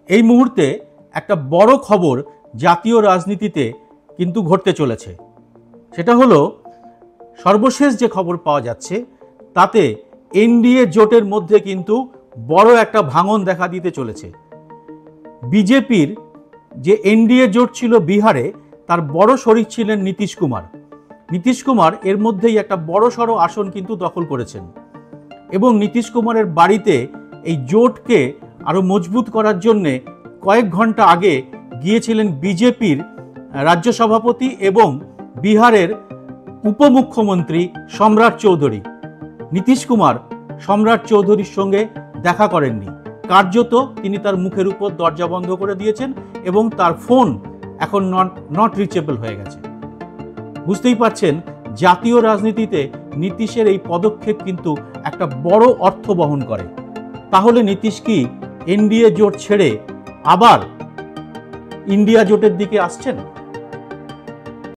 এই মুহূর্তে একটা বড় খবর জাতীয় রাজনীতিতে কিন্তু ঘটতে চলেছে। সেটা হলো সর্বশেষ যে খবর পাওয়া যাচ্ছে তাতে এনডিএ জোটের মধ্যে কিন্তু বড় একটা ভাঙন দেখা দিতে চলেছে। বিজেপির যে এনডিএ জোট ছিল বিহারে, তার বড় শরিক ছিলেন নীতিশ কুমার। নীতিশ কুমার এর মধ্যেই একটা বড়সড় আসন কিন্তু দখল করেছেন এবং নীতিশ কুমারের বাড়িতে এই জোটকে আরো মজবুত করার জন্যে কয়েক ঘন্টা আগে গিয়েছিলেন বিজেপির রাজ্য সভাপতি এবং বিহারের উপমুখ্যমন্ত্রী সম্রাট চৌধুরী। নীতিশ কুমার সম্রাট চৌধুরীর সঙ্গে দেখা করেননি, কার্যত তিনি তার মুখের উপর দরজা বন্ধ করে দিয়েছেন এবং তার ফোন এখন নট রিচেবল হয়ে গেছে। বুঝতেই পারছেন জাতীয় রাজনীতিতে নীতিশের এই পদক্ষেপ কিন্তু একটা বড় অর্থ বহন করে। তাহলে নীতিশ কি এনডিএ জোট ছেড়ে আবার ইন্ডিয়া জোটের দিকে আসছেন?